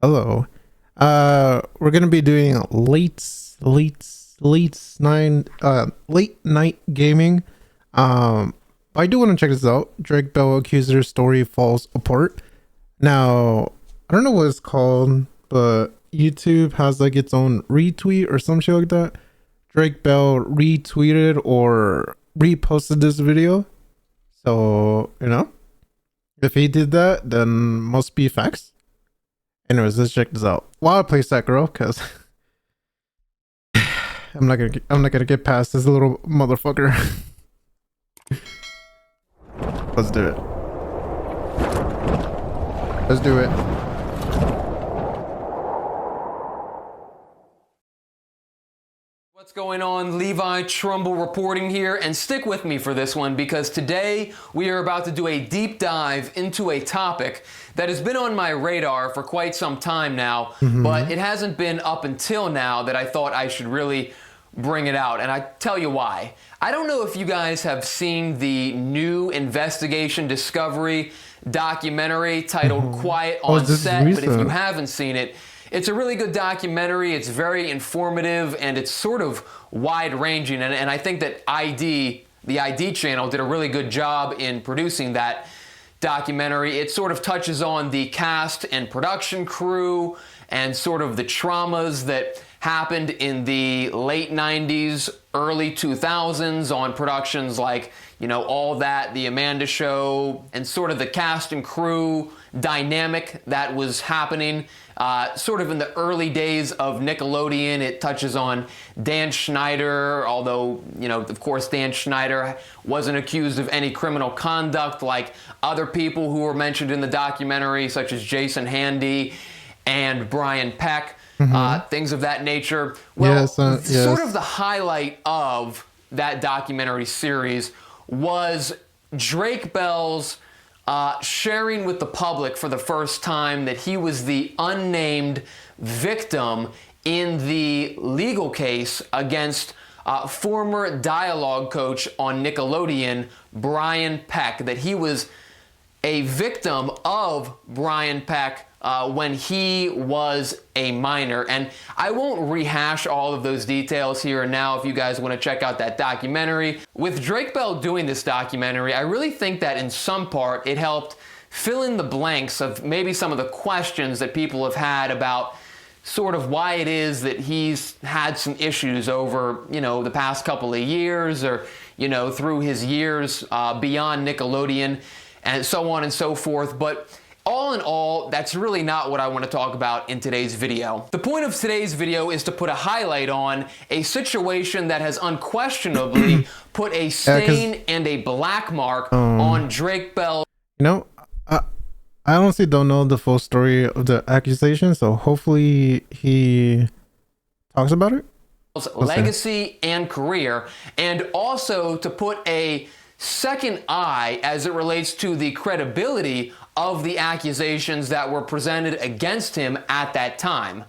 Hello. We're gonna be doing late night gaming. I do want to check this out. Drake Bell Accuser story falls apart. Now, I don't know what it's called, but YouTube has like its own retweet or some shit like that. Drake Bell retweeted or reposted this video. So, if he did that, then must be facts. Anyways, let's check this out. While I play Sekiro, because I'm not gonna get past this little motherfucker. Let's do it. Let's do it. What's going on? Levi, Trumbull reporting here, and stick with me for this one because today we are about to do a deep dive into a topic that has been on my radar for quite some time now, but it hasn't been up until now that I thought I should really bring it out, and I tell you why. I don't know if you guys have seen the new investigation discovery documentary titled Quiet on Set, but if you haven't seen it, it's a really good documentary. It's very informative and it's sort of wide-ranging. And I think that the ID channel did a really good job in producing that documentary. It sort of touches on the cast and production crew and sort of the traumas that happened in the late 90s, early 2000s on productions like, All That, The Amanda Show, and sort of the cast and crew dynamic that was happening sort of in the early days of Nickelodeon. It touches on Dan Schneider, although, of course, Dan Schneider wasn't accused of any criminal conduct like other people who were mentioned in the documentary, such as Jason Handy and Brian Peck, things of that nature. Well, sort of the highlight of that documentary series was Drake Bell's sharing with the public for the first time that he was the unnamed victim in the legal case against former dialogue coach on Nickelodeon, Brian Peck, that he was a victim of Brian Peck when he was a minor. And I won't rehash all of those details here and now if you guys want to check out that documentary. With Drake Bell doing this documentary, I really think that in some part it helped fill in the blanks of maybe some of the questions that people have had about sort of why it is that he's had some issues over, the past couple of years or, through his years beyond Nickelodeon and so on and so forth. But all in all, that's really not what I want to talk about in today's video. The point of today's video is to put a highlight on a situation that has unquestionably put a stain and a black mark on Drake Bell. I honestly don't know the full story of the accusation, so hopefully he talks about it. Legacy and career, and also to put a second eye as it relates to the credibility of the accusations that were presented against him at that time.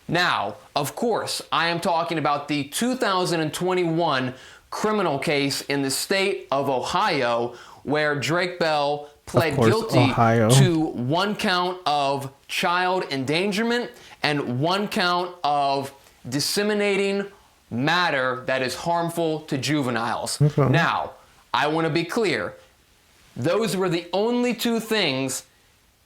Now, of course, I am talking about the 2021 criminal case in the state of Ohio where Drake Bell pled guilty to one count of child endangerment and one count of disseminating matter that is harmful to juveniles. Now, I want to be clear. Those were the only two things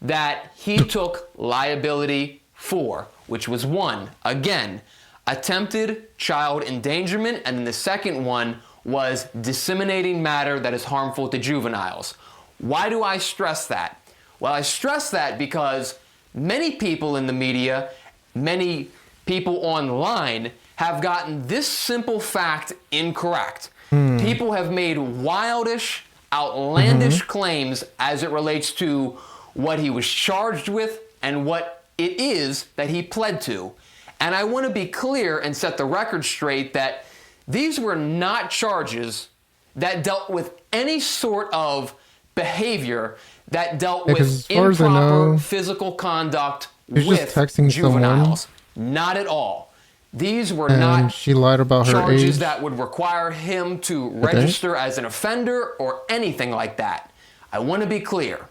that he took liability for, which was one, again, attempted child endangerment, and then the second one was disseminating matter that is harmful to juveniles. Why do I stress that? Well, I stress that because many people in the media, many people online have gotten this simple fact incorrect. People have made wildish, outlandish claims as it relates to what he was charged with and what it is that he pled to. And I want to be clear and set the record straight that these were not charges that dealt with any sort of behavior that dealt with improper physical conduct with juveniles. Not at all. These were not she lied about her charges age that would require him to register as an offender or anything like that. I want to be clear.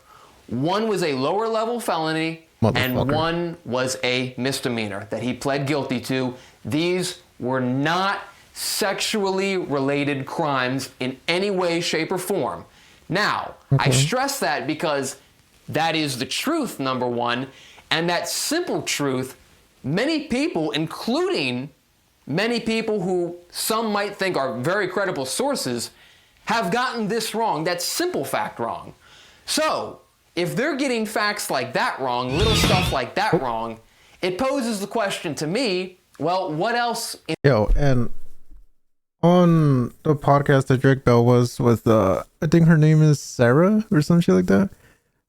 One was a lower level felony and one was a misdemeanor that he pled guilty to. These were not sexually related crimes in any way, shape, or form. Now, I stress that because that is the truth, number one, and that simple truth, many people, including many people who some might think are very credible sources, have gotten this wrong, that simple fact wrong. So, if they're getting facts like that wrong, little stuff like that wrong, it poses the question to me, well, what else? And on the podcast that Drake Bell was with, I think her name is Sarah or some shit like that,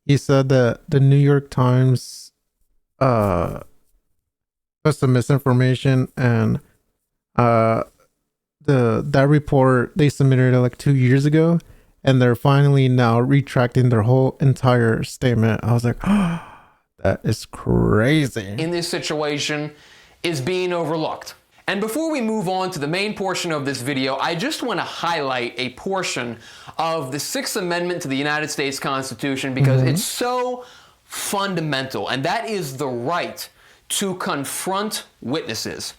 he said that the New York Times put some misinformation, and that report they submitted it like 2 years ago, and they're finally now retracting their whole entire statement. I was like, oh, that is crazy. In this situation is being overlooked. And before we move on to the main portion of this video, I just want to highlight a portion of the Sixth Amendment to the United States Constitution because it's so fundamental, and that is the right to confront witnesses.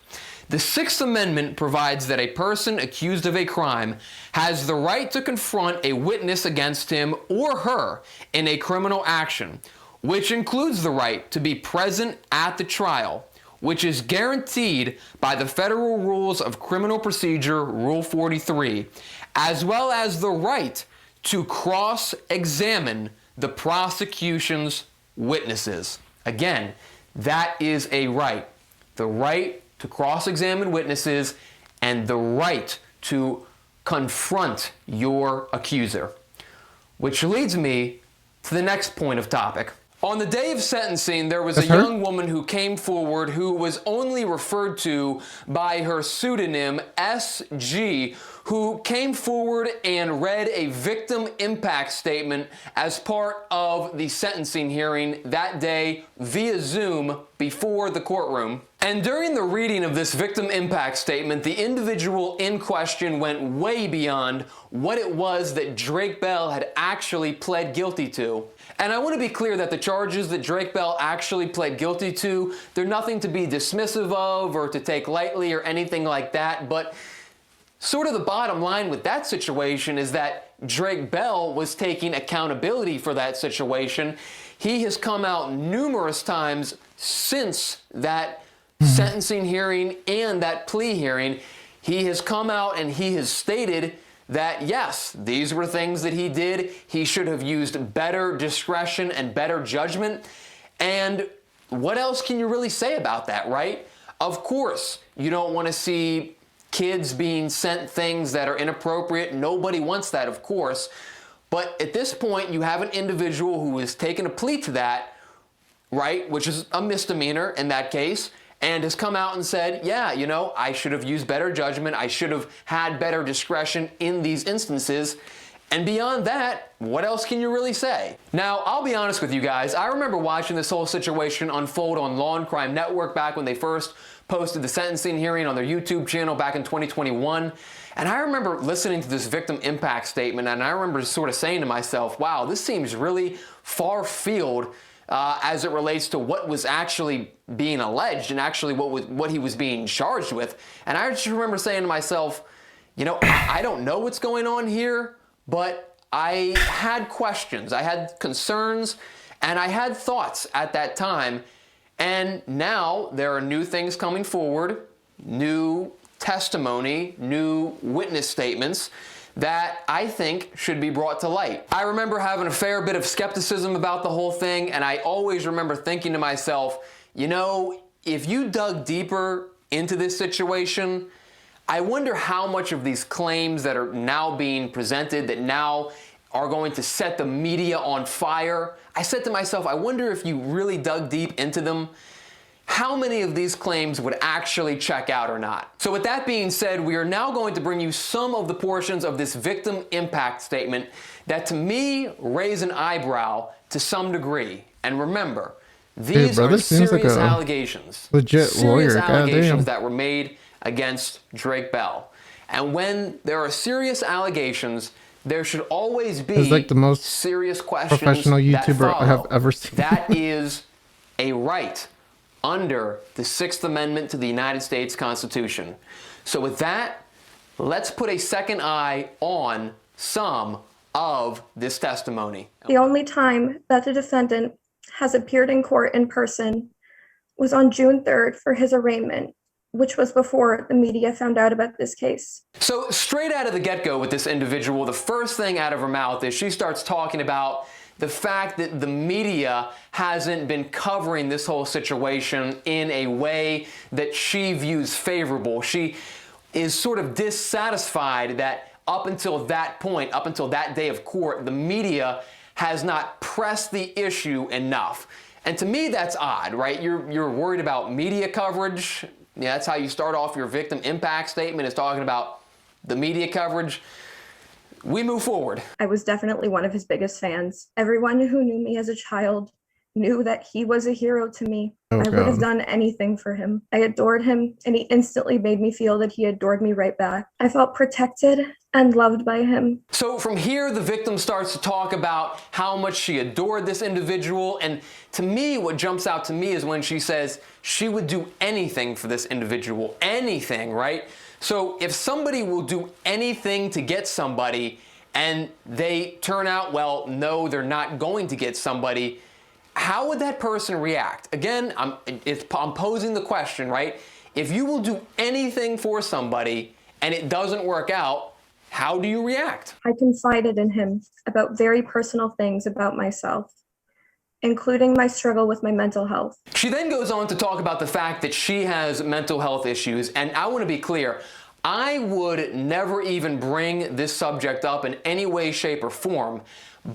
The Sixth Amendment provides that a person accused of a crime has the right to confront a witness against him or her in a criminal action, which includes the right to be present at the trial, which is guaranteed by the Federal Rules of Criminal Procedure, Rule 43, as well as the right to cross-examine the prosecution's witnesses. Again, that is a right. The right to cross-examine witnesses and the right to confront your accuser. Which leads me to the next point of topic. On the day of sentencing, there was a young woman who came forward who was only referred to by her pseudonym SG, who came forward and read a victim impact statement as part of the sentencing hearing that day via Zoom before the courtroom. And during the reading of this victim impact statement, the individual in question went way beyond what it was that Drake Bell had actually pled guilty to. And I want to be clear that the charges that Drake Bell actually pled guilty to, they're nothing to be dismissive of or to take lightly or anything like that, but sort of the bottom line with that situation is that Drake Bell was taking accountability for that situation. He has come out numerous times since that sentencing hearing and that plea hearing. He has come out and he has stated that yes, these were things that he did. He should have used better discretion and better judgment. And what else can you really say about that, right? Of course, you don't want to see kids being sent things that are inappropriate. Nobody wants that, of course. But at this point, you have an individual who has taken a plea to that, right, which is a misdemeanor in that case, and has come out and said, yeah, you know, I should have used better judgment. I should have had better discretion in these instances. And beyond that, what else can you really say? Now, I'll be honest with you guys. I remember watching this whole situation unfold on Law and Crime Network back when they first posted the sentencing hearing on their YouTube channel back in 2021. And I remember listening to this victim impact statement, and I remember sort of saying to myself, wow, this seems really far field as it relates to what was actually being alleged and actually what he was being charged with. And I just remember saying to myself, you know, I don't know what's going on here, but I had questions, I had concerns, and I had thoughts at that time. And now there are new things coming forward, new testimony, new witness statements that I think should be brought to light. I remember having a fair bit of skepticism about the whole thing, and I always remember thinking to myself, you know, if you dug deeper into this situation, I wonder how much of these claims that are now being presented, that now are going to set the media on fire. I said to myself, I wonder if you really dug deep into them, how many of these claims would actually check out or not. So with that being said, we are now going to bring you some of the portions of this victim impact statement that to me raise an eyebrow to some degree. And remember, these are serious allegations. Legit lawyer. Serious allegations that were made against Drake Bell. And when there are serious allegations, there should always be like the most serious questions professional YouTuber that follow. I have ever seen. That is a right under the Sixth Amendment to the United States Constitution. So with that, let's put a second eye on some of this testimony. The only time that the defendant has appeared in court in person was on June 3rd for his arraignment, which was before the media found out about this case. So straight out of the get-go with this individual, the first thing out of her mouth is she starts talking about the fact that the media hasn't been covering this whole situation in a way that she views favorable. She is sort of dissatisfied that up until that point, up until that day of court, the media has not pressed the issue enough. And to me, that's odd, right? You're worried about media coverage. Yeah, that's how you start off your victim impact statement, is talking about the media coverage. We move forward. I was definitely one of his biggest fans. Everyone who knew me as a child knew that he was a hero to me. I would have done anything for him. I adored him, and he instantly made me feel that he adored me right back. I felt protected and loved by him. So from here, the victim starts to talk about how much she adored this individual. And to me, what jumps out to me is when she says she would do anything for this individual. Anything, right? So if somebody will do anything to get somebody and they turn out, well, no, they're not going to get somebody, how would that person react? Again, I'm posing the question, right? If you will do anything for somebody and it doesn't work out, how do you react? I confided in him about very personal things about myself, including my struggle with my mental health. She then goes on to talk about the fact that she has mental health issues, and I want to be clear, I would never even bring this subject up in any way, shape, or form,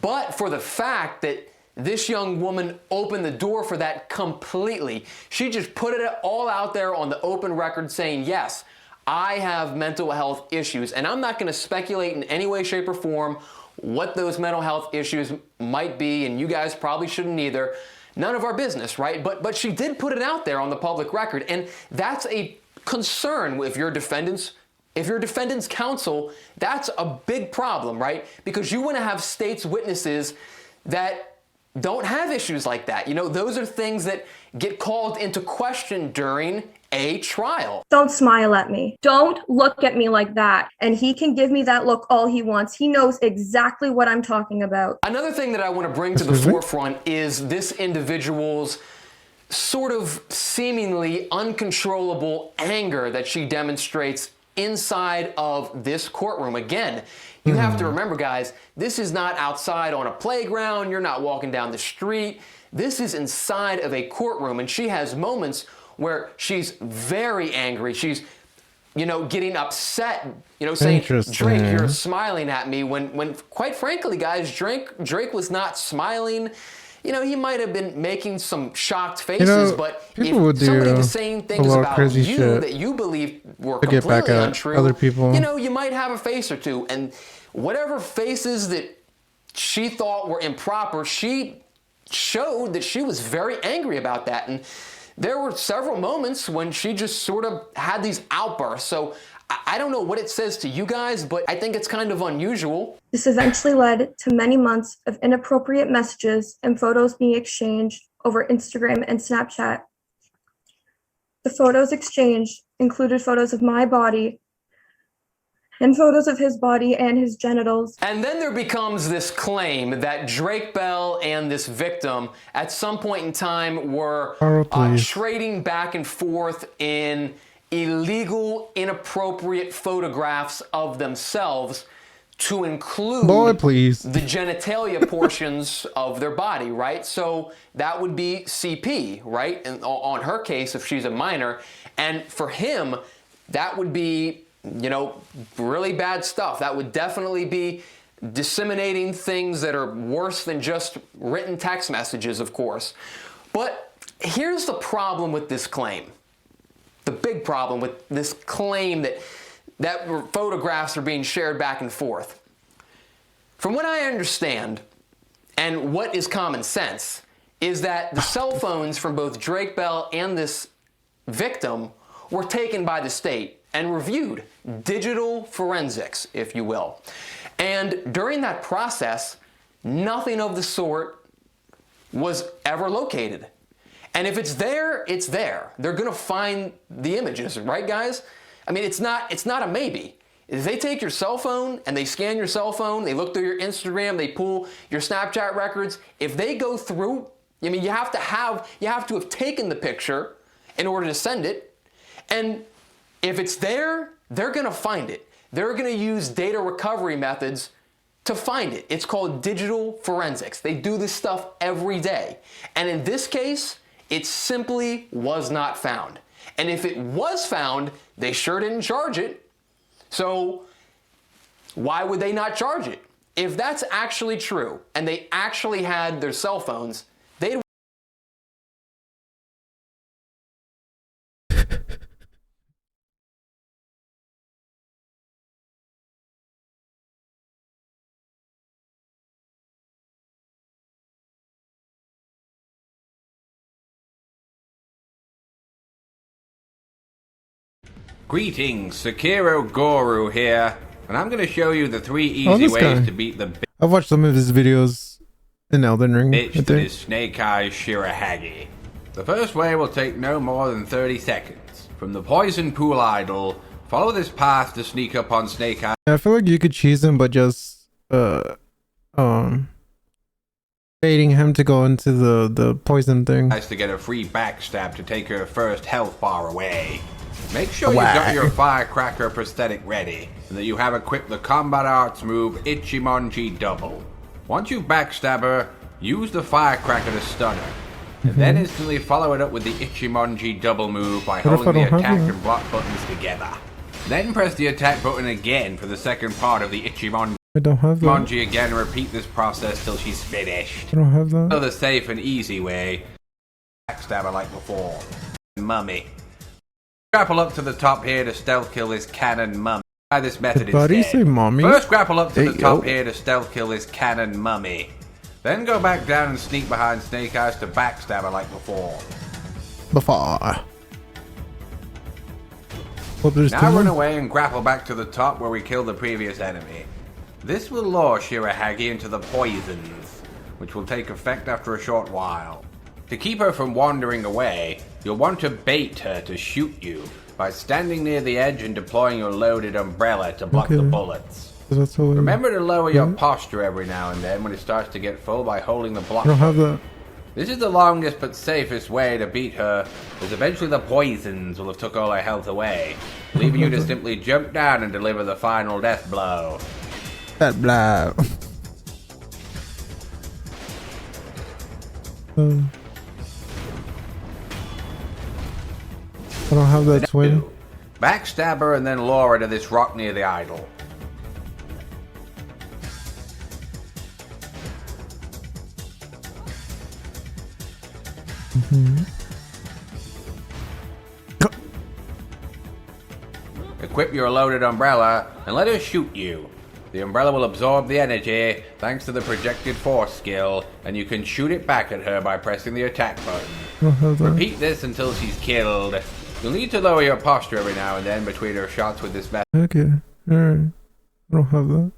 but for the fact that this young woman opened the door for that completely. She just put it all out there on the open record saying, yes, I have mental health issues, and I'm not going to speculate in any way, shape, or form what those mental health issues might be, and you guys probably shouldn't either. None of our business, right? But she did put it out there on the public record, and that's a concern if you're defendants. If you're defendant's counsel, that's a big problem, right? Because you want to have state's witnesses that don't have issues like that. You know, those are things that get called into question during a trial. Don't smile at me. Don't look at me like that. And he can give me that look all he wants. He knows exactly what I'm talking about. Another thing that I want to bring to the forefront is this individual's sort of seemingly uncontrollable anger that she demonstrates inside of this courtroom. Again, you have to remember, guys, this is not outside on a playground. You're not walking down the street. This is inside of a courtroom, and she has moments where she's very angry. She's, you know, getting upset, you know, saying, Drake, you're smiling at me, when quite frankly, guys, Drake was not smiling. You know, he might have been making some shocked faces, but if somebody was saying things about you that you believe were completely untrue, other people, you know, you might have a face or two. And whatever faces that she thought were improper, she showed that she was very angry about that. And there were several moments when she just sort of had these outbursts. So I don't know what it says to you guys, but I think it's kind of unusual. This eventually led to many months of inappropriate messages and photos being exchanged over Instagram and Snapchat. The photos exchanged included photos of my body and photos of his body and his genitals. And then there becomes this claim that Drake Bell and this victim at some point in time were trading back and forth in illegal, inappropriate photographs of themselves to include the genitalia portions of their body, right? So that would be CP, right? And on her case, if she's a minor. And for him, that would be, you know, really bad stuff. That would definitely be disseminating things that are worse than just written text messages, of course. But here's the problem with this claim. The big problem with this claim that photographs are being shared back and forth. From what I understand, and what is common sense, is that the cell phones from both Drake Bell and this victim were taken by the state and reviewed. Digital forensics, if you will. And during that process, nothing of the sort was ever located. And if it's there, it's there. They're gonna find the images, right, guys? I mean, it's not a maybe. If they take your cell phone and they scan your cell phone, they look through your Instagram, they pull your Snapchat records, if they go through, I mean, you have to have taken the picture in order to send it. And if it's there, they're gonna find it. They're gonna use data recovery methods to find it. It's called digital forensics. They do this stuff every day. And in this case, it simply was not found. And if it was found, they sure didn't charge it. So why would they not charge it? If that's actually true, and they actually had their cell phones, they'd Greetings, Sekiro Guru here, and I'm going to show you the 3 easy ways to beat the I've watched some of his videos in Elden Ring. bitch that is Snake Eyes Shirahagi. The first way will take no more than 30 seconds. From the Poison Pool Idol, follow this path to sneak up on Snake Eyes. I feel like you could cheese him, but just baiting him to go into the poison thing. To get a free backstab to take her first health bar away. Make sure you've got your firecracker prosthetic ready, and that you have equipped the combat arts move Ichimonji Double. Once you backstab her, use the firecracker to stun her, and then instantly follow it up with the Ichimonji Double move by holding the attack and block buttons together. Then press the attack button again for the second part of the Ichimonji. I don't have that. Ichimonji again, repeat this process till she's finished. I don't have that. Another safe and easy way, backstab her like before. Mummy. Grapple up to the top here to stealth kill this cannon mummy. Try this method Buddy, instead. say mommy. First grapple up to the top go. here to stealth kill this cannon mummy. Then go back down and sneak behind Snake Eyes to backstab her like before. Now run away and grapple back to the top where we killed the previous enemy. This will lure Shirahagi into the poisons, which will take effect after a short while. To keep her from wandering away, you'll want to bait her to shoot you by standing near the edge and deploying your loaded umbrella to block the bullets. Remember to lower your posture every now and then when it starts to get full by holding the block. I don't have that. This is the longest but safest way to beat her, as eventually the poisons will have took all her health away, leaving you to simply jump down and deliver the final death blow. That blow. I don't have that twin. Backstab her and then lure her to this rock near the idol. Equip your loaded umbrella and let her shoot you. The umbrella will absorb the energy thanks to the projected force skill, and you can shoot it back at her by pressing the attack button. Repeat this until she's killed. You'll need to lower your posture every now and then between her shots with this method. Okay, alright. I don't have that.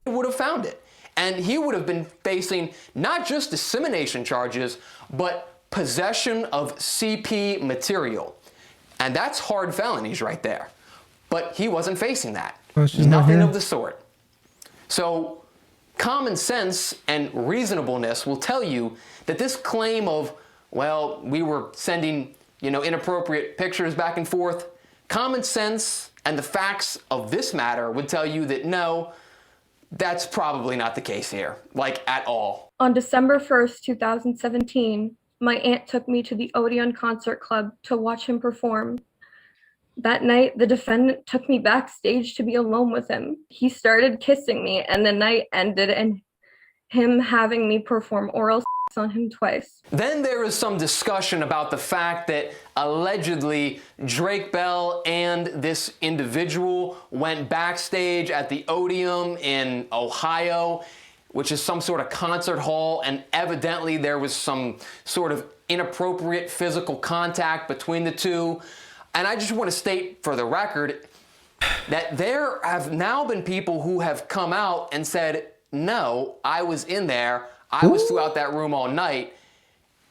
He would have found it. And he would have been facing not just dissemination charges, but possession of CP material. And that's hard felonies right there. But he wasn't facing that. Nothing of the sort. So common sense and reasonableness will tell you that this claim of, well, we were sending, inappropriate pictures back and forth, common sense and the facts of this matter would tell you that no, that's probably not the case here, like at all. On December 1st, 2017, my aunt took me to the Odeon Concert Club to watch him perform. That night, the defendant took me backstage to be alone with him. He started kissing me, and the night ended in him having me perform oral sex on him twice. Then there is some discussion about the fact that allegedly Drake Bell and this individual went backstage at the Odeon in Ohio, which is some sort of concert hall, and evidently there was some sort of inappropriate physical contact between the two. And I just want to state for the record that there have now been people who have come out and said, no, I was in there. I was throughout that room all night.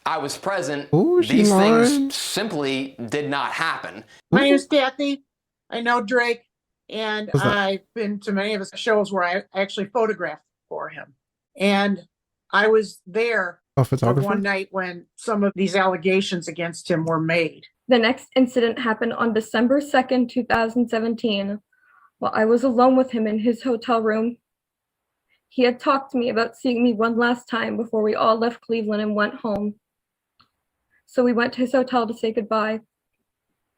I was present. Ooh, she These lying. things simply did not happen. My name is Kathy. I know Drake, and What's that? I've been to many of his shows where I actually photographed for him. And I was there A for photographer? one night when some of these allegations against him were made. The next incident happened on December 2nd, 2017, while I was alone with him in his hotel room. He had talked to me about seeing me one last time before we all left Cleveland and went home. So we went to his hotel to say goodbye.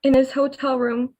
In his hotel room,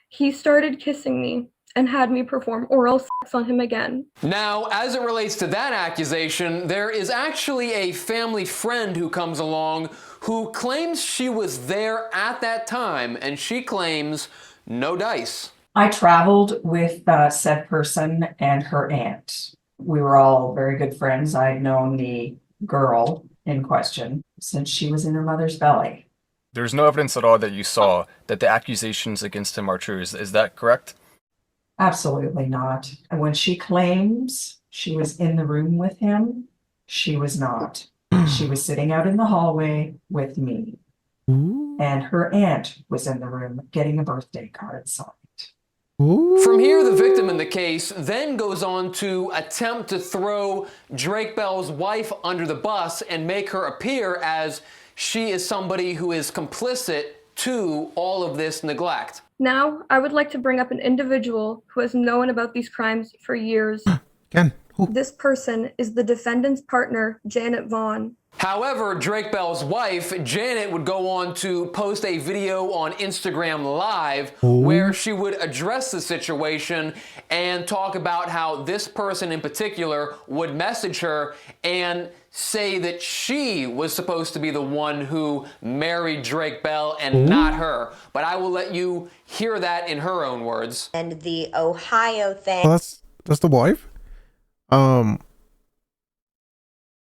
he started kissing me and had me perform oral sex on him again. Now, as it relates to that accusation, there is actually a family friend who comes along who claims she was there at that time, and she claims no dice. I traveled with said person and her aunt. We were all very good friends. I'd known the girl in question since she was in her mother's belly. There's no evidence at all that you saw that the accusations against him are true. Is that correct? Absolutely not. And when she claims she was in the room with him, she was not. She was sitting out in the hallway with me. Ooh. And her aunt was in the room getting a birthday card signed. Ooh. From here, the victim in the case then goes on to attempt to throw Drake Bell's wife under the bus and make her appear as she is somebody who is complicit to all of this neglect. Now, I would like to bring up an individual who has known about these crimes for years. Ken. Ooh. This person is the defendant's partner, Janet Vaughn. However, Drake Bell's wife, Janet, would go on to post a video on Instagram Live where she would address the situation and talk about how this person in particular would message her and say that she was supposed to be the one who married Drake Bell and not her. But I will let you hear that in her own words. And the Ohio thing. Oh, that's the wife?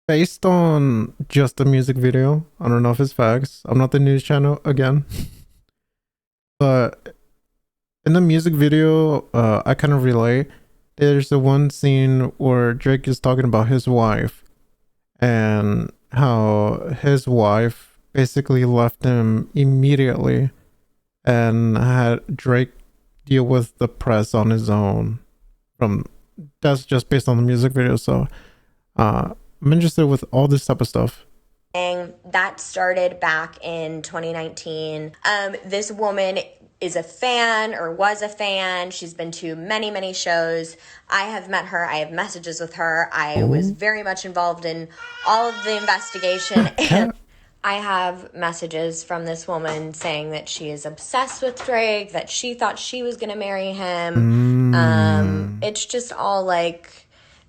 Based on just the music video, I don't know if it's facts. I'm not the news channel again. But in the music video, I kind of relate. There's the one scene where Drake is talking about his wife and how his wife basically left him immediately and had Drake deal with the press on his own. That's just based on the music video. So I'm interested with all this type of stuff. That started back in 2019. This woman is a fan or was a fan. She's been to many, many shows. I have met her. I have messages with her. I was very much involved in all of the investigation. And I have messages from this woman saying that she is obsessed with Drake, that she thought she was going to marry him. It's just all like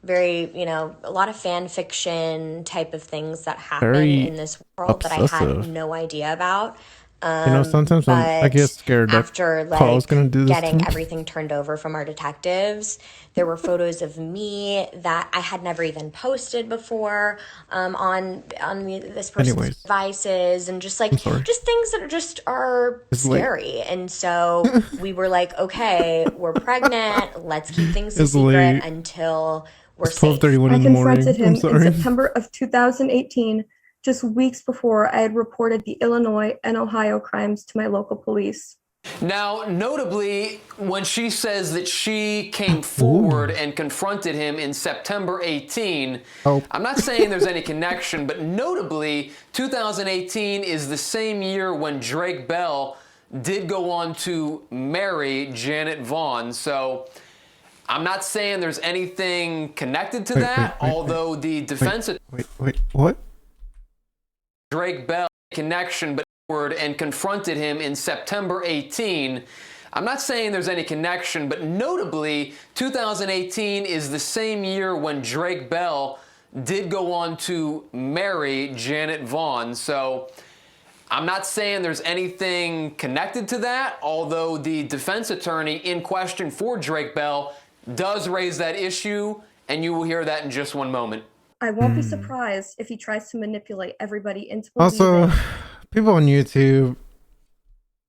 very, a lot of fan fiction type of things that happen in this world that I had no idea about. Sometimes I get scared that after Carl's gonna do this getting everything turned over from our detectives, there were photos of me that I had never even posted before on this person's devices, and just things that are scary. And so we were like, okay, we're pregnant. Let's keep things a secret until we're safe. 12:31 in the morning. I confronted him in September of 2018. Just weeks before I had reported the Illinois and Ohio crimes to my local police. Now, notably, when she says that she came forward and confronted him in September 18, I'm not saying there's any connection, but notably, 2018 is the same year when Drake Bell did go on to marry Janet Vaughn. So I'm not saying there's anything connected to that, although the defense... Wait, what? Drake Bell connection, but forward and confronted him in September 18. I'm not saying there's any connection, but notably, 2018 is the same year when Drake Bell did go on to marry Janet Vaughn. So I'm not saying there's anything connected to that, although the defense attorney in question for Drake Bell does raise that issue, and you will hear that in just one moment. I won't be surprised if he tries to manipulate everybody into Also, people on YouTube,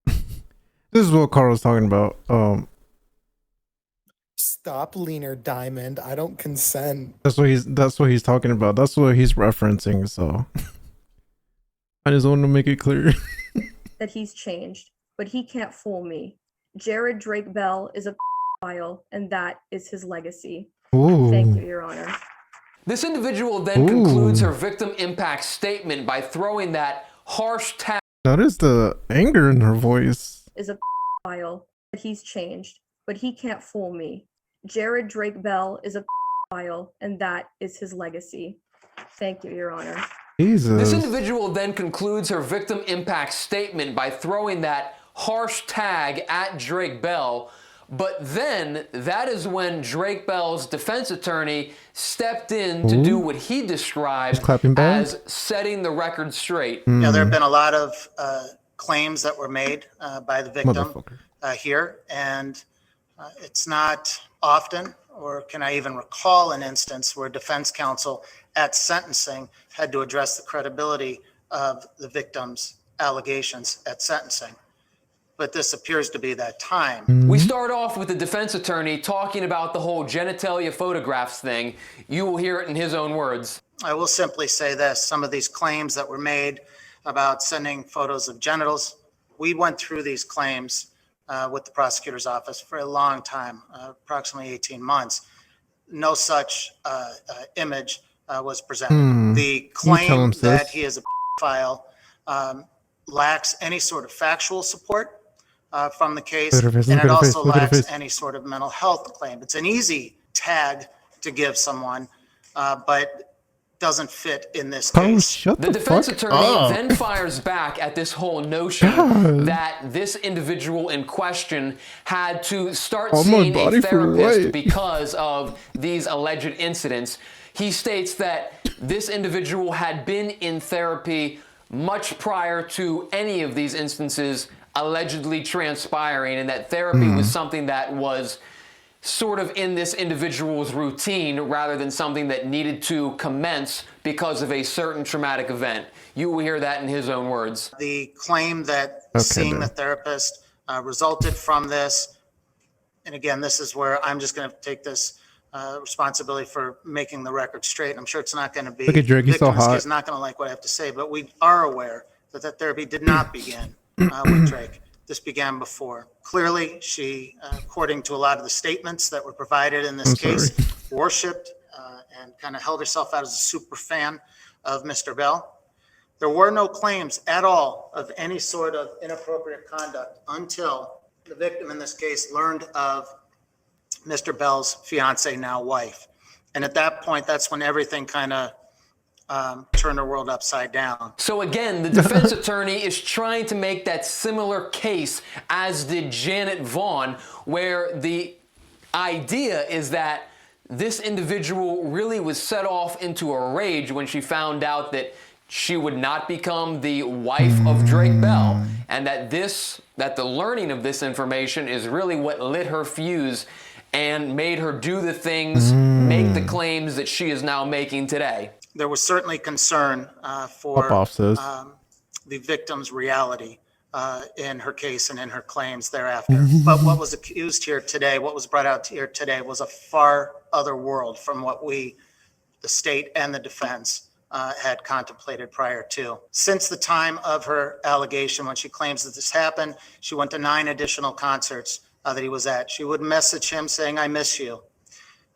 this is what Carl was talking about. Stop, Leaner Diamond. I don't consent. That's what he's talking about. That's what he's referencing. So I just want to make it clear. that he's changed, but he can't fool me. Jared Drake Bell is a file, and that is his legacy. Ooh. Thank you, Your Honor. This individual then concludes her victim impact statement by throwing that harsh tag. Notice the anger in her voice. Is a file, that he's changed, but he can't fool me. Jared Drake Bell is a file, and that is his legacy. Thank you, Your Honor. Jesus. This individual then concludes her victim impact statement by throwing that harsh tag at Drake Bell. But then that is when Drake Bell's defense attorney stepped in to do what he described as setting the record straight. Yeah, there have been a lot of claims that were made by the victim here, and it's not often, or can I even recall an instance where defense counsel at sentencing had to address the credibility of the victim's allegations at sentencing. But this appears to be that time. We start off with the defense attorney talking about the whole genitalia photographs thing. You will hear it in his own words. I will simply say this, some of these claims that were made about sending photos of genitals, we went through these claims with the prosecutor's office for a long time, approximately 18 months. No such image was presented. The claim that he is a pedophile lacks any sort of factual support from the case, and it also lacks any sort of mental health claim. It's an easy tag to give someone, but doesn't fit in this case. The defense attorney then fires back at this whole notion that this individual in question had to start seeing a therapist because of these alleged incidents. He states that this individual had been in therapy much prior to any of these instances allegedly transpiring, and that therapy was something that was sort of in this individual's routine rather than something that needed to commence because of a certain traumatic event. You will hear that in his own words. The claim that seeing the therapist resulted from this, and again, this is where I'm just going to take this responsibility for making the record straight. I'm sure it's not going to be, look at Drake, he's so hot. Is not going to like what I have to say, but we are aware that that therapy did not begin with Drake. This began before. Clearly, she, according to a lot of the statements that were provided in this case, worshipped and kind of held herself out as a super fan of Mr. Bell. There were no claims at all of any sort of inappropriate conduct until the victim in this case learned of Mr. Bell's fiance, now wife. And at that point, that's when everything kind of turn the world upside down. So again, the defense attorney is trying to make that similar case as did Janet Vaughn, where the idea is that this individual really was set off into a rage when she found out that she would not become the wife of Drake Bell, and that the learning of this information is really what lit her fuse and made her do the things, make the claims that she is now making today. There was certainly concern for the victim's reality in her case and in her claims thereafter. But what was accused here today, what was brought out here today, was a far other world from what we, the state and the defense, had contemplated prior to. Since the time of her allegation, when she claims that this happened, she went to 9 additional concerts that he was at. She would message him saying, "I miss you."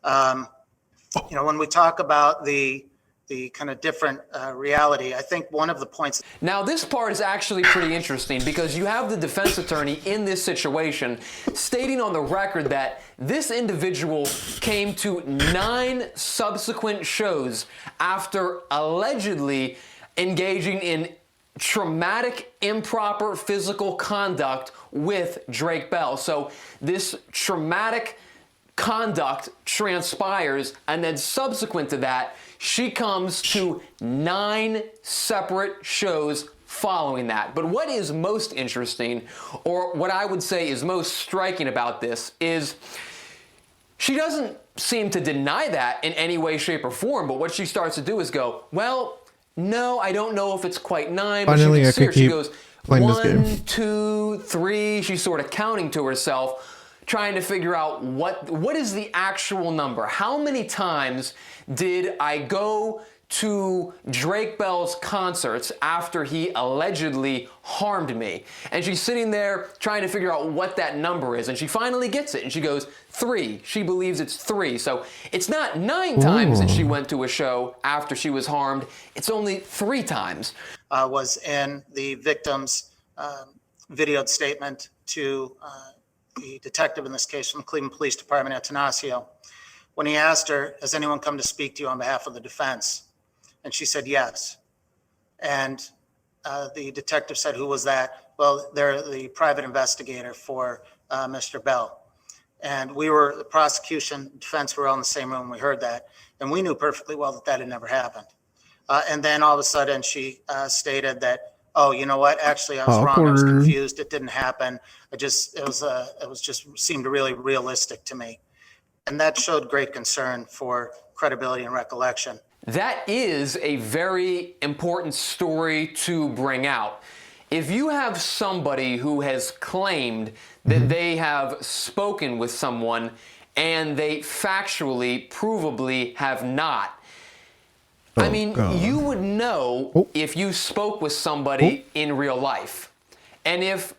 You know, when we talk about the kind of different reality, I think one of the points. Now, this part is actually pretty interesting because you have the defense attorney in this situation stating on the record that this individual came to 9 subsequent shows after allegedly engaging in traumatic, improper physical conduct with Drake Bell. So this traumatic conduct transpires, and then subsequent to that, she comes to 9 separate shows following that. But what is most interesting, or what I would say is most striking about this, is she doesn't seem to deny that in any way, shape, or form, but what she starts to do is go, well, no, I don't know if it's quite 9, but finally, she, she goes, playing 1, 2, 3, she's sort of counting to herself, trying to figure out what is the actual number. How many times did I go to Drake Bell's concerts after he allegedly harmed me. And she's sitting there trying to figure out what that number is. And she finally gets it. And she goes, 3. She believes it's 3. So it's not 9 times that she went to a show after she was harmed. It's only 3 times. Was in the victim's videoed statement to the detective in this case from the Cleveland Police Department at Tenasio. When he asked her, has anyone come to speak to you on behalf of the defense? And she said, yes. And the detective said, who was that? Well, they're the private investigator for Mr. Bell. And we were, the prosecution, defense, were all in the same room. We heard that. And we knew perfectly well that that had never happened. And then all of a sudden she stated that, oh, you know what? Actually, I was wrong. I was confused. It didn't happen. It was just seemed really realistic to me. And that showed great concern for credibility and recollection. That is a very important story to bring out. If you have somebody who has claimed that they have spoken with someone and they factually, provably have not, I mean, you would know if you spoke with somebody in real life. And if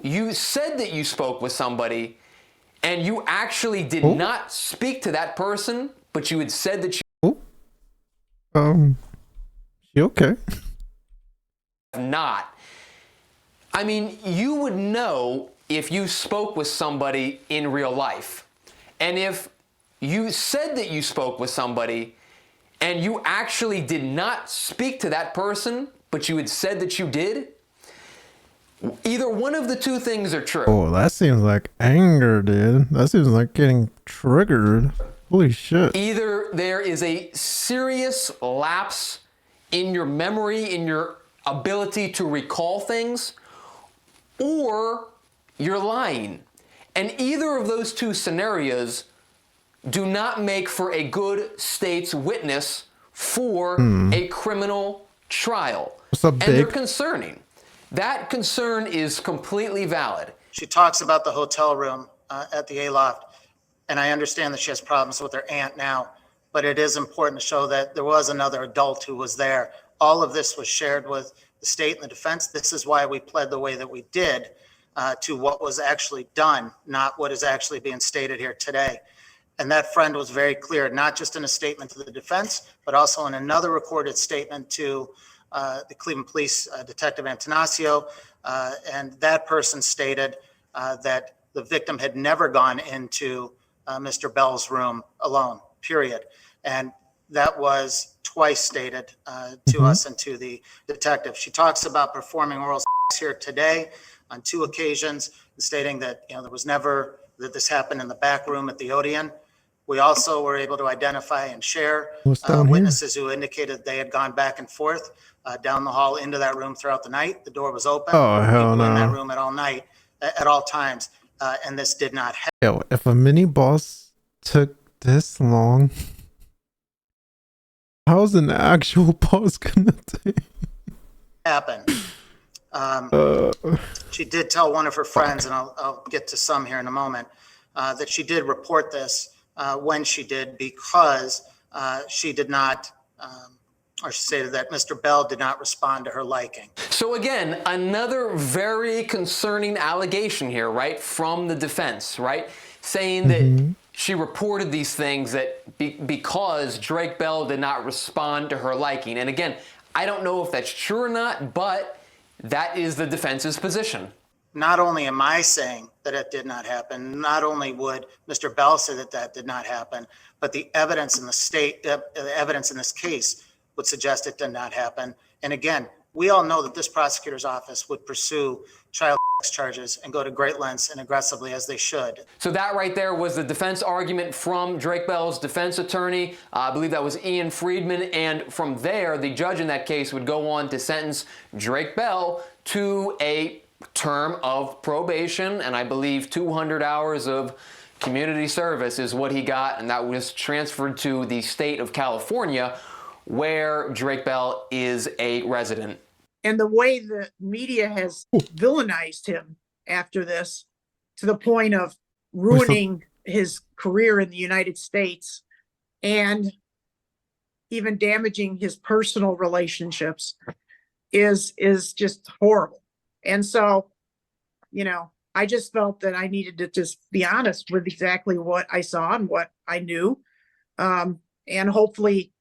you said that you spoke with somebody and you actually did not speak to that person, but you had said that you you okay? Not. I mean, you would know if you spoke with somebody in real life. And if you said that you spoke with somebody and you actually did not speak to that person, but you had said that you did, either one of the two things are true. Oh, that seems like anger, dude. That seems like getting triggered. Holy shit. Either there is a serious lapse in your memory, in your ability to recall things, or you're lying. And either of those two scenarios do not make for a good state's witness for a criminal trial. And they're concerning. That concern is completely valid. She talks about the hotel room at the Aloft, and I understand that she has problems with her aunt now, but it is important to show that there was another adult who was there. All of this was shared with the state and the defense. This is why we pled the way that we did to what was actually done, not what is actually being stated here today. And that friend was very clear, not just in a statement to the defense, but also in another recorded statement to the Cleveland Police Detective Antanasio. And that person stated that the victim had never gone into Mr. Bell's room alone, period. And that was twice stated to us and to the detective. She talks about performing oral sex here today on 2 occasions, stating that there was never, that this happened in the back room at the Odeon. We also were able to identify and share witnesses who indicated they had gone back and forth down the hall into that room throughout the night. The door was open. Oh, hell no. In that room at all night, at all times. And this did not happen. Yo, if a mini boss took this long, how's an actual boss gonna take? She did tell one of her friends, and I'll get to some here in a moment, that she did report this when she did, because she did not, or she stated that Mr. Bell did not respond to her liking. So again, another very concerning allegation here, right, from the defense, right, saying that she reported these things that because Drake Bell did not respond to her liking. And again, I don't know if that's true or not, but that is the defense's position. Not only am I saying that it did not happen, not only would Mr. Bell say that that did not happen, but the evidence in the state, the evidence in this case would suggest it did not happen. And again, we all know that this prosecutor's office would pursue child sex charges and go to great lengths and aggressively, as they should. So that right there was the defense argument from Drake Bell's defense attorney. I believe that was Ian Friedman. And from there, the judge in that case would go on to sentence Drake Bell to a term of probation, and I believe 200 hours of community service is what he got, and that was transferred to the state of California, where Drake Bell is a resident. And the way the media has villainized him after this, to the point of ruining his career in the United States and even damaging his personal relationships is just horrible. And so, you know, I just felt that I needed to just be honest with exactly what I saw and what I knew. And hopefully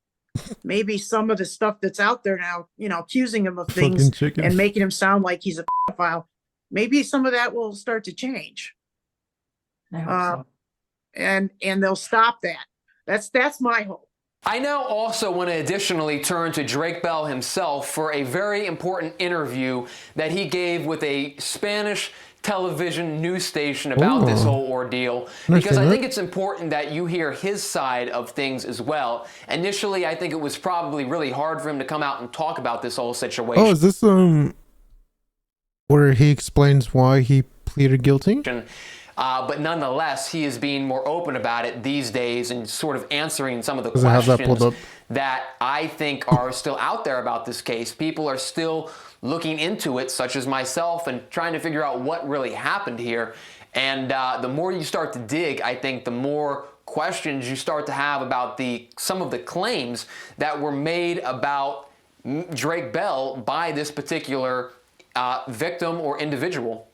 maybe some of the stuff that's out there now, you know, accusing him of things and making him sound like he's a pedophile, maybe some of that will start to change. I hope so. And they'll stop that. That's my hope. I now also want to additionally turn to Drake Bell himself for a very important interview that he gave with a Spanish television news station about this whole ordeal, because I think it's important that you hear his side of things as well. Initially, I think it was probably really hard for him to come out and talk about this whole situation. Oh, is this where he explains why he pleaded guilty? But nonetheless, he is being more open about it these days and sort of answering some of the questions that I think are still out there about this case. People are still looking into it, such as myself, and trying to figure out what really happened here. And the more you start to dig, I think the more questions you start to have about some of the claims that were made about Drake Bell by this particular victim or individual.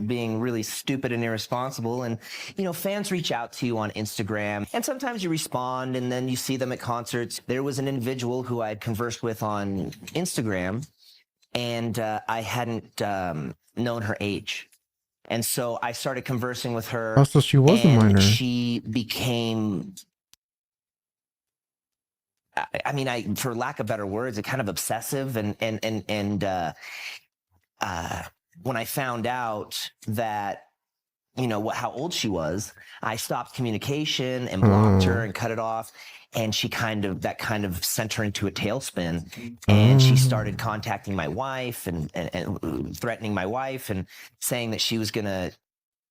Being really stupid and irresponsible. And, you know, fans reach out to you on Instagram and sometimes you respond and then you see them at concerts. There was an individual who I had conversed with on Instagram and I hadn't known her age. And so I started conversing with her. Oh, so she was a minor. She became, I mean, for lack of better words, kind of obsessive when I found out that, you know, how old she was, I stopped communication and blocked her and cut it off. And that kind of sent her into a tailspin. And she started contacting my wife and threatening my wife and saying that she was going to,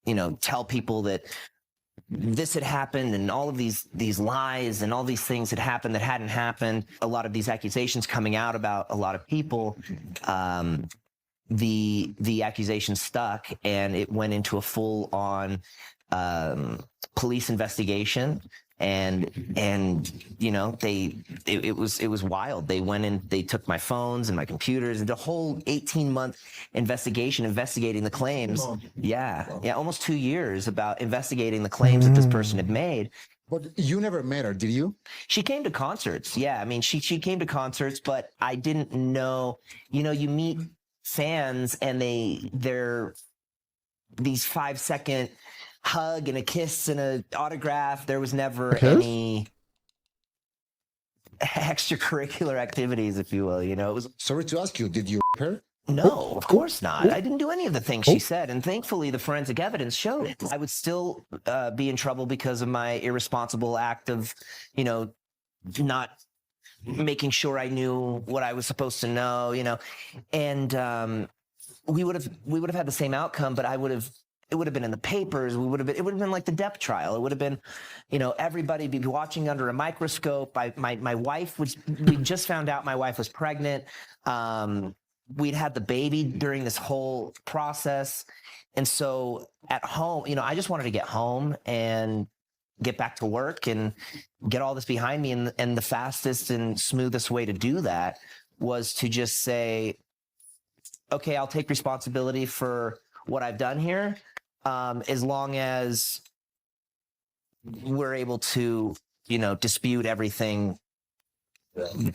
you know, tell people that this had happened and all of these lies and all these things had happened that hadn't happened. A lot of these accusations coming out about a lot of people, the accusation stuck and it went into a full-on police investigation and you know it was wild. They went in, they took my phones and my computers and the whole 18-month investigation investigating the claims. Yeah, almost 2 years about investigating the claims that this person had made. But you never met her, did you? She came to concerts. Yeah, I mean she came to concerts, but I didn't know, you know, you meet fans and they're these 5-second hug and a kiss and an autograph. There was never any extracurricular activities, if you will, you know. It was. Sorry to ask you, did you her? No, of course not. I didn't do any of the things she said, and thankfully the forensic evidence showed it. I would still be in trouble because of my irresponsible act of, you know, not making sure I knew what I was supposed to know, you know, and we would have had the same outcome, but it would have been in the papers. It would have been like the Depp trial. It would have been, you know, everybody be watching under a microscope. My wife we just found out my wife was pregnant. We'd had the baby during this whole process. And so at home, you know, I just wanted to get home and get back to work and get all this behind me. And the fastest and smoothest way to do that was to just say, okay, I'll take responsibility for what I've done here. As long as we're able to, you know, dispute everything,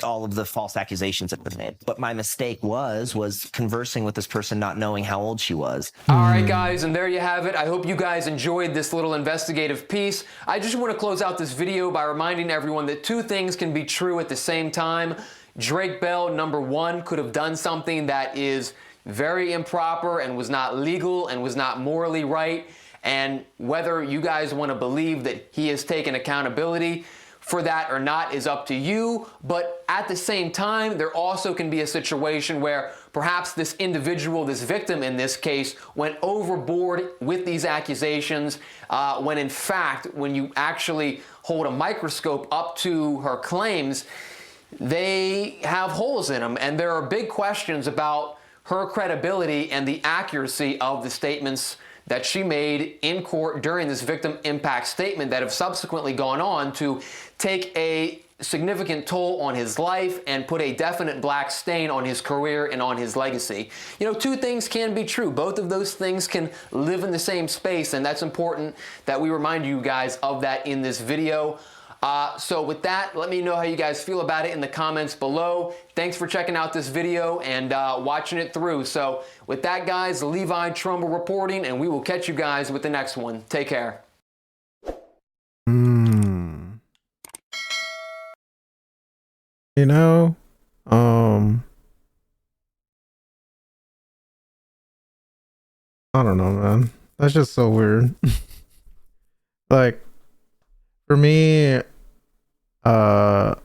all of the false accusations that have been made. But my mistake was conversing with this person, not knowing how old she was. All right, guys, and there you have it. I hope you guys enjoyed this little investigative piece. I just want to close out this video by reminding everyone that two things can be true at the same time. Drake Bell, number one, could have done something that is very improper and was not legal and was not morally right. And whether you guys want to believe that he has taken accountability for that or not is up to you. But at the same time, there also can be a situation where perhaps this individual, this victim in this case, went overboard with these accusations when in fact, when you actually hold a microscope up to her claims, they have holes in them. And there are big questions about her credibility and the accuracy of the statements that she made in court during this victim impact statement that have subsequently gone on to take a significant toll on his life and put a definite black stain on his career and on his legacy. You know, two things can be true. Both of those things can live in the same space, and that's important that we remind you guys of that in this video. So with that, let me know how you guys feel about it in the comments below. Thanks for checking out this video and watching it through. So with that, guys, Levi Trumbull reporting, and we will catch you guys with the next one. Take care. You know, I don't know, man. That's just so weird. Like, for me, you know,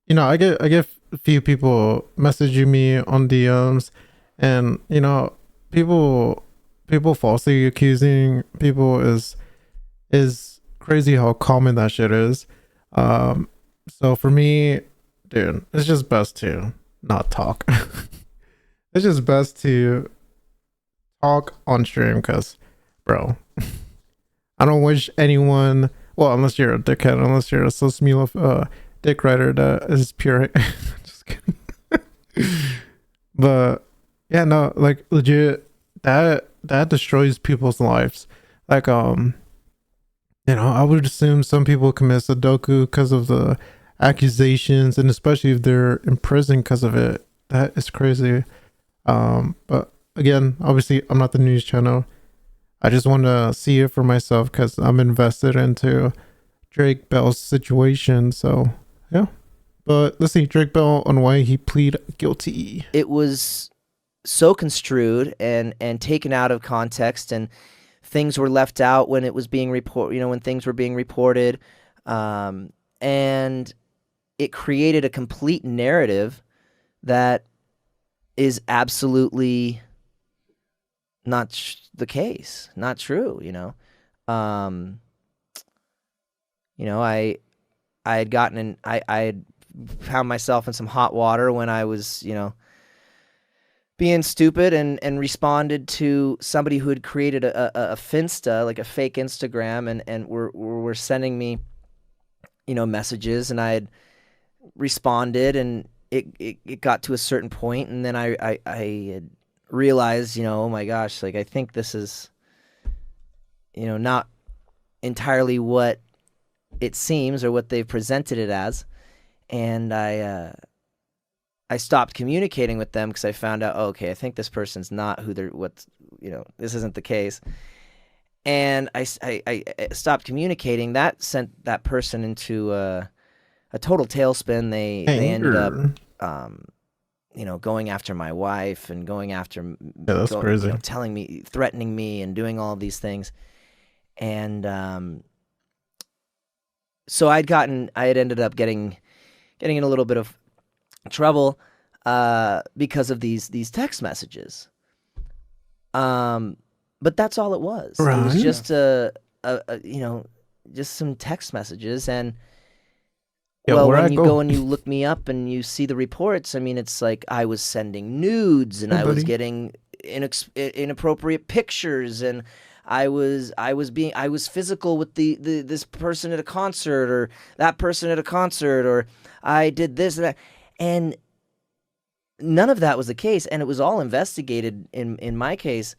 I get a few people messaging me on DMs, and you know, people falsely accusing people is crazy how common that shit is. So for me, dude, it's just best to not talk. It's just best to talk on stream, because, bro, I don't wish anyone, well, unless you're a dickhead, unless you're a social dick writer that is pure. Just kidding. But yeah, no, like legit, that destroys people's lives. Like, you know, I would assume some people commit Sudoku because of the accusations, and especially if they're in prison because of it. That is crazy. But again, obviously, I'm not the news channel. I just want to see it for myself because I'm invested into Drake Bell's situation. So yeah, but let's see Drake Bell on why he plead guilty. It was so construed and taken out of context, and things were left out when it was being reported. You know, when things were being reported, and it created a complete narrative that is absolutely not the case, not true. You know, I had gotten in, I had found myself in some hot water when I was, you know, being stupid and responded to somebody who had created a Finsta, like a fake Instagram, and were sending me, you know, messages, and I had responded, and it got to a certain point, and then I had realized, you know, oh my gosh, like I think this is, you know, not entirely what it seems or what they've presented it as, and I stopped communicating with them because I found out, oh, okay, I think this person's not who they're, what's, you know, this isn't the case, and I stopped communicating. That sent that person into a total tailspin. They ended up, you know, going after my wife and going after, yeah, that's crazy. You know, telling me, threatening me, and doing all of these things. And so I had ended up getting in a little bit of trouble because of these text messages. But that's all it was. Right. It was just you know, just some text messages. And yeah, well, when you go and you look me up and you see the reports, I mean, it's like I was sending nudes, and I was getting inappropriate pictures, and I was physical with this person at a concert, or that person at a concert, or I did this and that, and none of that was the case, and it was all investigated in my case,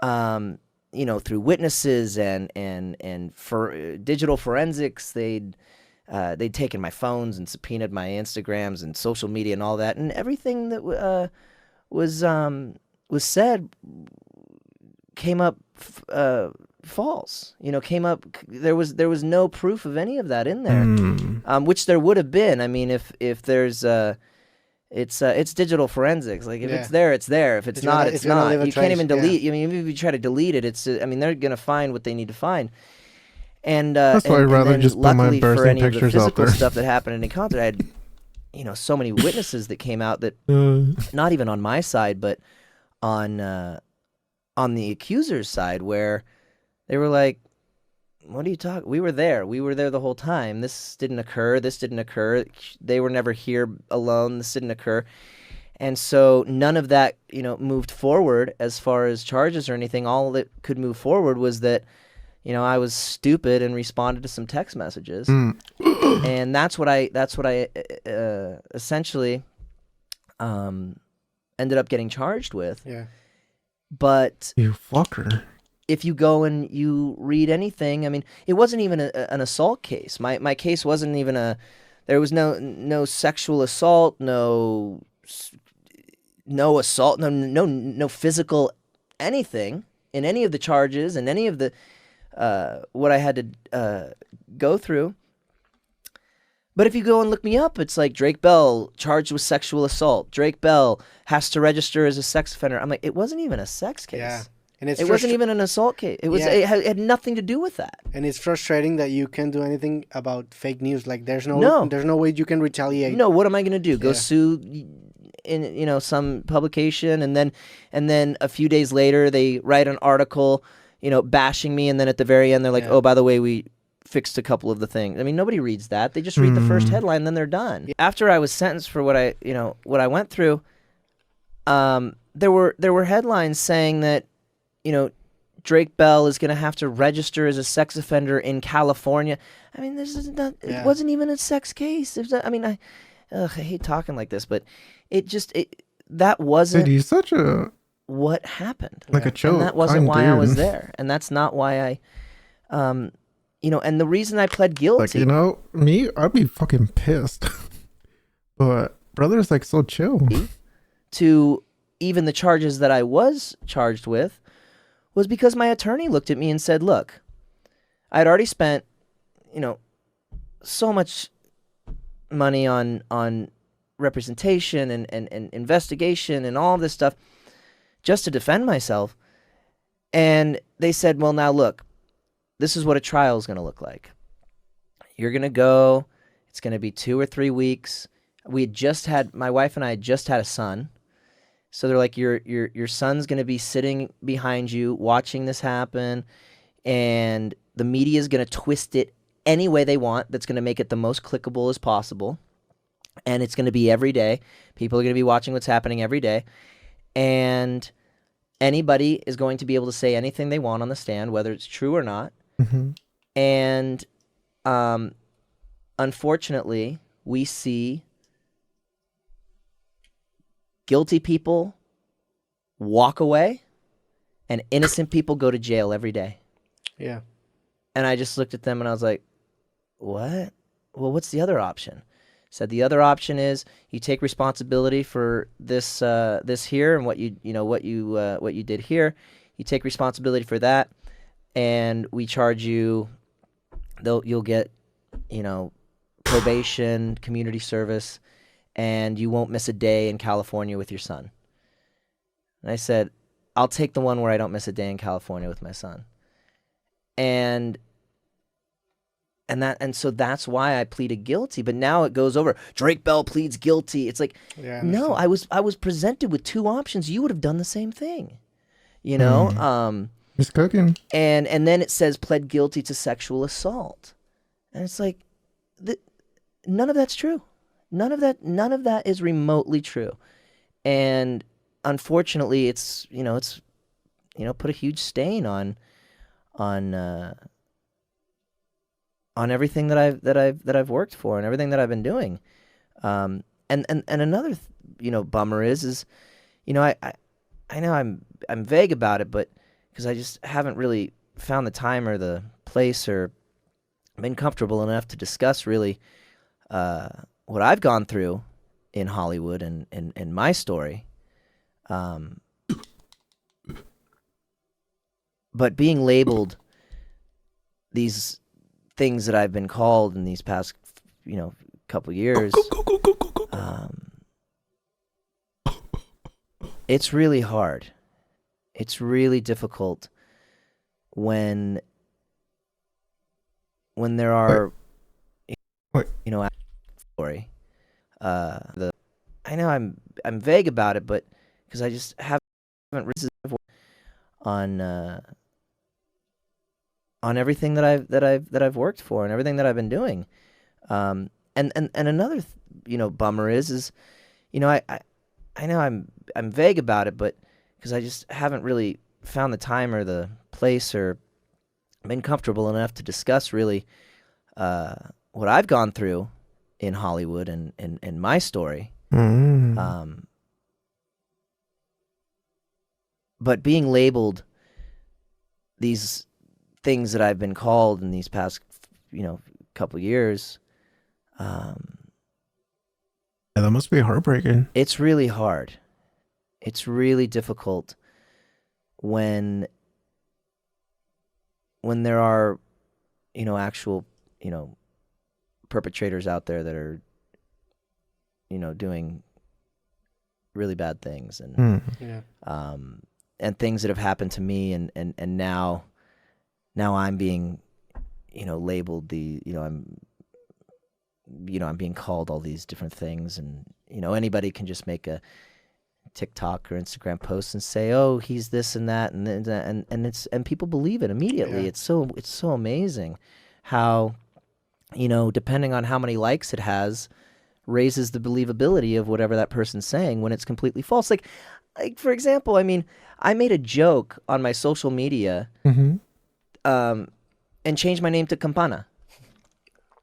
you know, through witnesses and for digital forensics. They'd taken my phones and subpoenaed my Instagrams and social media and all that, and everything that was said came up false. You know, came up. There was no proof of any of that in there, which there would have been. I mean, if there's it's digital forensics. Like if it's there, it's there. If it's not, it's not. You can't even delete. I mean, even if you try to delete it, it's. I mean, they're gonna find what they need to find. And that's why I'd rather just put my embarrassing pictures out there. Stuff that happened in a concert, I had, you know, so many witnesses that came out that not even on my side, but on the accuser's side, where they were like, "What are you talking? We were there. We were there the whole time. This didn't occur. This didn't occur. They were never here alone. This didn't occur." And so none of that, you know, moved forward as far as charges or anything. All that could move forward was that, I was stupid and responded to some text messages, Mm. and that's what I essentially ended up getting charged with. Yeah. But You fucker. if you go and you read anything, I mean, it wasn't even an assault case. My case wasn't even there was no sexual assault, no assault, no physical anything in any of the charges and any of the what I had to go through. But if you go and look me up, it's like Drake Bell charged with sexual assault. Drake Bell has to register as a sex offender. I'm like, it wasn't even a sex case. Yeah. And it's it wasn't even an assault case. It was. Yeah. It had nothing to do with that. And it's frustrating that you can't do anything about fake news. Like there's no way you can retaliate. No, what am I going to do? Go Yeah. sue in some publication, and then a few days later they write an article, bashing me, and then at the very end they're like, oh, by the way, we fixed a couple of the things. I mean, nobody reads that. They just read the first headline, then they're done. After I was sentenced for what I went through, there were headlines saying that, Drake Bell is going to have to register as a sex offender in California. I mean, this is not. It wasn't even a sex case. I hate talking like this, but that wasn't. Dude, he's such a what happened. like a joke. And that wasn't why I was there, and that's not why I, and the reason I pled guilty. Like, me, I'd be fucking pissed. But brother's like so chill. To even the charges that I was charged with was because my attorney looked at me and said, look, I had already spent, so much money on representation and investigation and all this stuff just to defend myself. And they said, well, now look, this is what a trial is going to look like. You're going to go, it's going to be 2 or 3 weeks. My wife and I had just had a son. So they're like, your son's going to be sitting behind you watching this happen, and the media is going to twist it any way they want that's going to make it the most clickable as possible. And it's going to be every day. People are going to be watching what's happening every day. And anybody is going to be able to say anything they want on the stand, whether it's true or not. Mm-hmm. And unfortunately, we see guilty people walk away and innocent people go to jail every day. Yeah. And I just looked at them and I was like, what? Well, what's the other option? Said the other option is you take responsibility for this here and what you did here. You take responsibility for that, and we charge you. You'll get, probation, community service, and you won't miss a day in California with your son. And I said, I'll take the one where I don't miss a day in California with my son. And so that's why I pleaded guilty. But now it goes over. Drake Bell pleads guilty. It's like, no, I was presented with 2 options. You would have done the same thing, He's cooking. And then it says pled guilty to sexual assault, and it's like, none of that's true. None of that is remotely true, and unfortunately, it's put a huge stain on everything that I've worked for and everything that I've been doing. And another bummer is I know I'm vague about it, but because I just haven't really found the time or the place or been comfortable enough to discuss really what I've gone through in Hollywood and my story. But being labeled these things that I've been called in these past, couple years, it's really hard. It's really difficult when there are, story. I know I'm vague about it, but because I just haven't on everything that I've worked for and everything that I've been doing. And another bummer is I know I'm vague about it, but because I just haven't really found the time or the place or been comfortable enough to discuss really what I've gone through in Hollywood and my story. But being labeled these things that I've been called in these past, couple years, Yeah, that must be heartbreaking. it's really hard. It's really difficult when there are, actual, perpetrators out there that are, doing really bad things and things that have happened to me and now I'm being, labeled I'm being called all these different things, and anybody can just make a TikTok or Instagram post and say, oh, he's this and that, and people believe it immediately. Yeah. It's so amazing how, depending on how many likes it has, raises the believability of whatever that person's saying when it's completely false. Like for example, I mean, I made a joke on my social media, and changed my name to Campana.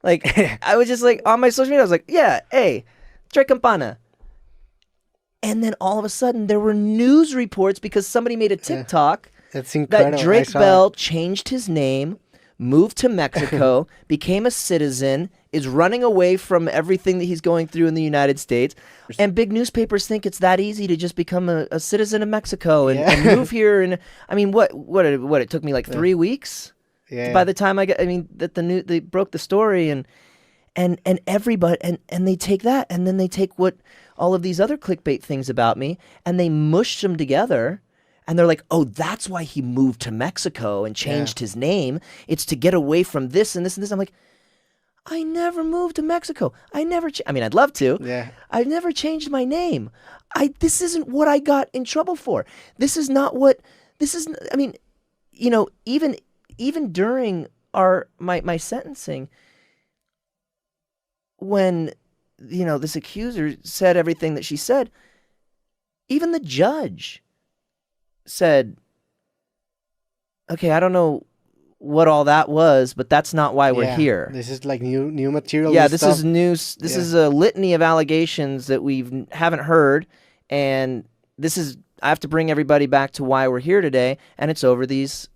Like, I was just like, on my social media, I was like, yeah, hey, Trey Campana. And then all of a sudden, there were news reports because somebody made a TikTok That's incredible. that I Drake saw Bell it. changed his name, moved to Mexico, became a citizen, is running away from everything that he's going through in the United States. And big newspapers think it's that easy to just become a citizen of Mexico and move here. And I mean, what it took me like 3 weeks. Yeah. By the time they broke the story and everybody and they take that and then they take what all of these other clickbait things about me and they mush them together and they're like, oh, that's why he moved to Mexico and changed his name. It's to get away from this and this and this. I'm like, I never moved to Mexico. I mean, I'd love to. Yeah. I've never changed my name. This isn't what I got in trouble for. This is not what. This is. I mean, even during my sentencing, when this accuser said everything that she said, even the judge said, okay, I don't know what all that was, but that's not why we're here. This is like new material. Yeah, new this stuff. is news. This is a litany of allegations that haven't heard, and I have to bring everybody back to why we're here today, and it's over these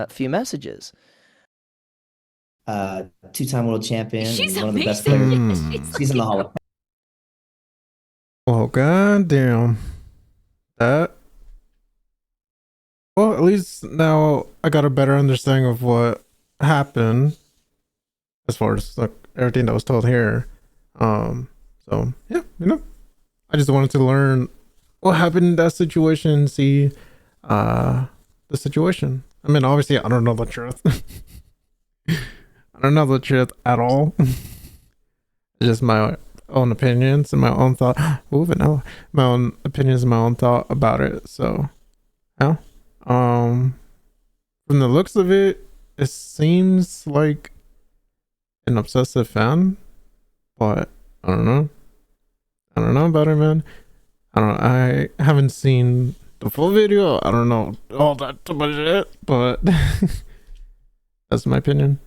few messages. Two-time world champion. She's and one of the best amazing. players. He's in the Hall of Fame. Oh, goddamn. That. Well, at least now I got a better understanding of what happened as far as like everything that was told here. So yeah, I just wanted to learn what happened in that situation and see the situation. I mean, obviously I don't know the truth. I don't know the truth at all. It's just my own opinions and my own thought. My own opinions and my own thought about it. So yeah. From the looks of it, it seems like an obsessive fan, but I don't know. I don't know about it, man. I haven't seen the full video. I don't know all that too much shit, but that's my opinion.